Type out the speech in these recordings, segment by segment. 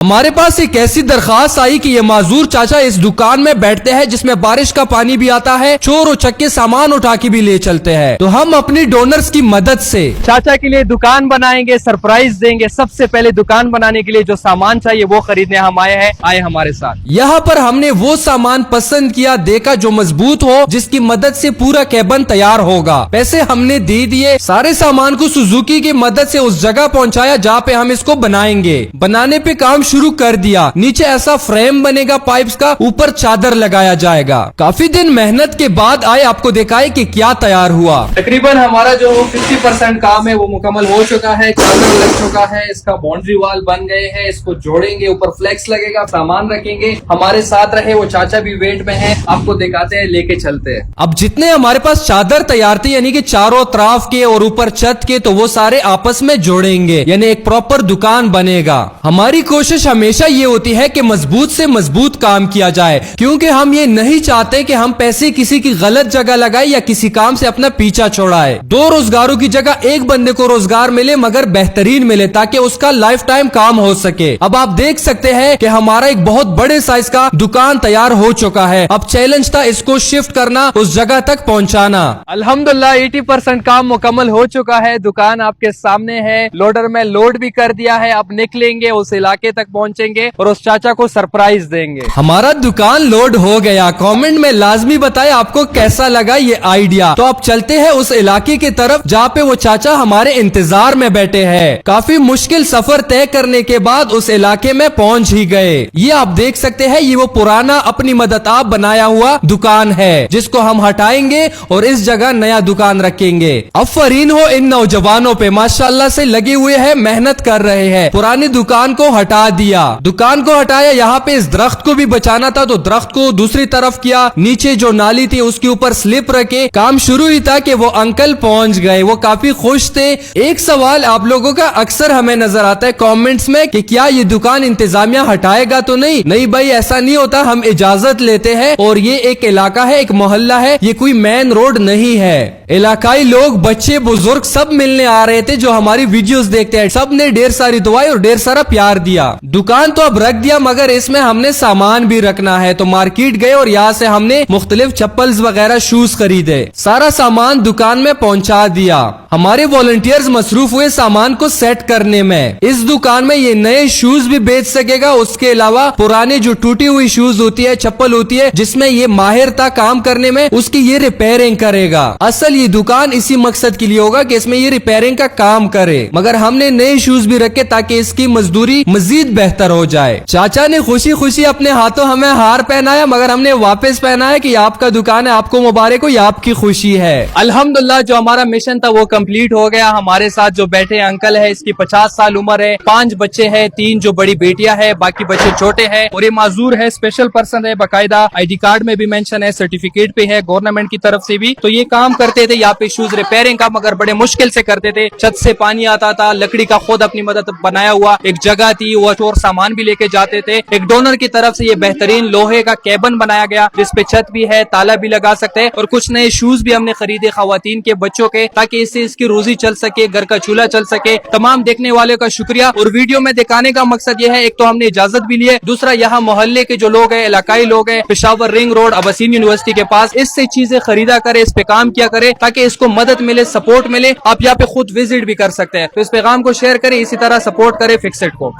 हमारे पास एक ऐसी दरखास्त आई कि ये माजूर चाचा इस दुकान में बैठते हैं जिसमें बारिश का पानी भी आता है, चोर उचक्के सामान उठा के भी ले चलते हैं। तो हम अपनी डोनर्स की मदद से चाचा के लिए दुकान बनाएंगे, सरप्राइज देंगे। सबसे पहले दुकान बनाने के लिए जो सामान चाहिए वो खरीदने हम आए हैं। आए हमारे साथ। यहाँ पर हमने वो सामान पसंद किया, देखा जो मजबूत हो, जिसकी मदद से पूरा कैबन तैयार होगा। पैसे हमने दे दिए, सारे सामान को सुजुकी की मदद से उस जगह पहुँचाया जहाँ पे हम इसको बनाएंगे। बनाने पे काम शुरू कर दिया। नीचे ऐसा फ्रेम बनेगा पाइप्स का, ऊपर चादर लगाया जाएगा। काफी दिन मेहनत के बाद आए आपको दिखाए कि क्या तैयार हुआ। तकरीबन हमारा जो 50% काम है वो मुकम्मल हो चुका है। चादर लग चुका है, इसका बाउंड्री वाल बन गए हैं। इसको जोड़ेंगे, ऊपर फ्लेक्स लगेगा, सामान रखेंगे। हमारे साथ रहे, वो चाचा भी वेट में है, आपको दिखाते हैं, लेके चलते हैं। अब जितने हमारे पास चादर तैयार थी, यानी कि चारों तरफ के और ऊपर छत के, तो वो सारे आपस में जोड़ेंगे, यानी एक प्रॉपर दुकान बनेगा। हमारी कोशिश हमेशा ये होती है कि मजबूत से मजबूत काम किया जाए, क्योंकि हम ये नहीं चाहते कि हम पैसे किसी की गलत जगह लगाए या किसी काम से अपना पीछा छोड़ाए। दो रोजगारों की जगह एक बंदे को रोजगार मिले, मगर बेहतरीन मिले, ताकि उसका लाइफ टाइम काम हो सके। अब आप देख सकते हैं कि हमारा एक बहुत बड़े साइज का दुकान तैयार हो चुका है। अब चैलेंज था इसको शिफ्ट करना, उस जगह तक पहुंचाना। अल्हम्दुलिल्लाह 80% काम मुकम्मल हो चुका है। दुकान आपके सामने है, लोडर में लोड भी कर दिया है। अब निकलेंगे, उस इलाके तक पहुंचेंगे और उस चाचा को सरप्राइज देंगे। हमारा दुकान लोड हो गया। कमेंट में लाजमी बताएं आपको कैसा लगा ये आइडिया। तो अब चलते हैं उस इलाके की तरफ जहाँ पे वो चाचा हमारे इंतजार में बैठे हैं। काफी मुश्किल सफर तय करने के बाद उस इलाके में पहुँच ही गए। ये आप देख सकते हैं, ये वो पुराना अपनी मदद आप बनाया हुआ दुकान है, जिसको हम हटाएंगे और इस जगह नया दुकान रखेंगे। अब फरीन हो इन नौजवानों पे, माशाल्लाह से लगे हुए हैं, मेहनत कर रहे हैं। पुरानी दुकान को हटा दिया, दुकान को हटाया। यहाँ पे इस दरख्त को भी बचाना था, तो दरख्त को दूसरी तरफ किया। नीचे जो नाली थी उसके ऊपर स्लिप रखे। काम शुरू ही था कि वो अंकल पहुंच गए। वो काफी खुश थे। एक सवाल आप लोगों का अक्सर हमें नजर आता है कमेंट्स में कि क्या ये दुकान इंतजामिया हटाएगा तो नहीं। नहीं भाई, ऐसा नहीं होता, हम इजाजत लेते हैं। और ये एक इलाका है, एक मोहल्ला है, ये कोई मेन रोड नहीं है। इलाकाई लोग, बच्चे, बुजुर्ग सब मिलने आ रहे थे जो हमारी वीडियोस देखते हैं। सब ने ढेर सारी दुआएं और ढेर सारा प्यार दिया। दुकान तो अब रख दिया, मगर इसमें हमने सामान भी रखना है। तो मार्केट गए और यहाँ से हमने मुख्तलिफ चप्पल्स वगैरह शूज खरीदे। सारा सामान दुकान में पहुँचा दिया। हमारे वॉलंटियर्स मसरूफ हुए सामान को सेट करने में। इस दुकान में ये नए शूज भी बेच सकेगा। उसके अलावा पुराने जो टूटी हुई शूज होती है, चप्पल होती है, जिसमें ये माहिर था काम करने में, उसकी ये रिपेयरिंग करेगा। असल ये दुकान इसी मकसद के लिए होगा कि इसमें ये रिपेयरिंग का काम करे। मगर हमने नए शूज भी रखे ताकि इसकी मजदूरी मजीद बेहतर हो जाए। चाचा ने खुशी खुशी अपने हाथों हमें हार पहनाया, मगर हमने वापस पहनाया कि आपका दुकान है, आपको मुबारक हो, ये आपकी खुशी है। अल्हम्दुलिल्लाह जो हमारा मिशन था वो कंप्लीट हो गया। हमारे साथ जो बैठे अंकल है, इसकी 50 साल उम्र है, 5 बच्चे हैं, 3 जो बड़ी बेटियां हैं, बाकी बच्चे छोटे हैं। और ये माजूर है, स्पेशल पर्सन है, बाकायदा आईडी कार्ड में भी मेंशन है, सर्टिफिकेट पे है गवर्नमेंट की तरफ से भी। तो ये काम करते थे यहाँ पे शूज रिपेयरिंग का, मगर बड़े मुश्किल से करते थे। छत से पानी आता था, लकड़ी का खुद अपनी मदद बनाया हुआ एक जगह थी, वो और सामान भी लेके जाते थे। एक डोनर की तरफ से ये बेहतरीन लोहे का कैबन बनाया गया, जिसपे छत भी है, ताला भी लगा सकते हैं। और कुछ नए शूज भी हमने खरीदे खवातीन के, बच्चों के, ताकि इससे इसकी रोजी चल सके, घर का चूल्हा चल सके। तमाम देखने वालों का शुक्रिया। और वीडियो में दिखाने का मकसद ये है, एक तो हमने इजाजत भी ली है, दूसरा यहाँ मोहल्ले के जो लोग हैं, इलाकाई लोग हैं, पेशावर रिंग रोड अब्बासिन यूनिवर्सिटी के पास, इससे चीजें खरीदा करे, इस पे काम किया करे, ताकि इसको मदद मिले, सपोर्ट मिले। आप यहाँ पे खुद विजिट भी कर सकते हैं। तो इस पैगाम को शेयर करें, इसी तरह सपोर्ट करें फिक्सेट को।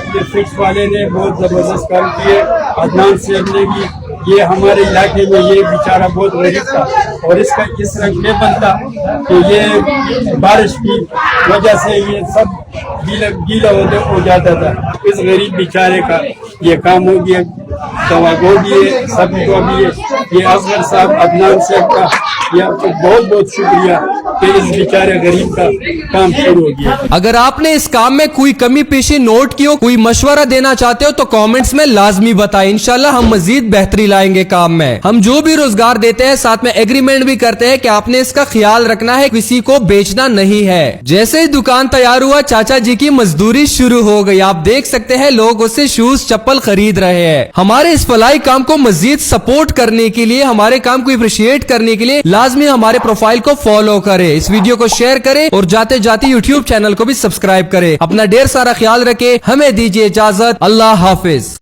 ये फिक्स वाले ने बहुत जबरदस्त काम किए। अदनान सेठ ने भी, ये हमारे इलाके में ये बेचारा बहुत गरीब था और इसका इस रंग में बनता कि ये बारिश की वजह से ये सब गीला हो जाता था। इस गरीब बेचारे का ये काम हो गया। दवा भी है, सब भी है। ये असगर साहब अदनान सेठ का ये आपको बहुत बहुत शुक्रिया कि इस बेचारे गरीब का काम शुरू हो गया। अगर आपने इस काम में कोई कमी पेशी नोट की हो, कोई मशवरा देना चाहते हो तो कमेंट्स में लाजमी बताएं। इंशाल्लाह हम मजीद बेहतरी लाएंगे काम में। हम जो भी रोजगार देते हैं साथ में एग्रीमेंट भी करते हैं कि आपने इसका ख्याल रखना है, किसी को बेचना नहीं है। जैसे ही दुकान तैयार हुआ चाचा जी की मजदूरी शुरू हो गई। आप देख सकते हैं लोग उससे शूज चप्पल खरीद रहे हैं। हमारे इस फलाई काम को मजीद सपोर्ट करने के लिए, हमारे काम को अप्रिशिएट करने के लिए लाजमी हमारे प्रोफाइल को फॉलो करें, इस वीडियो को शेयर करें और जाते जाते यूट्यूब चैनल को भी सब्सक्राइब करें। अपना ढेर सारा ख्याल रखें। हमें दीजिए इजाजत। अल्लाह हाफिज।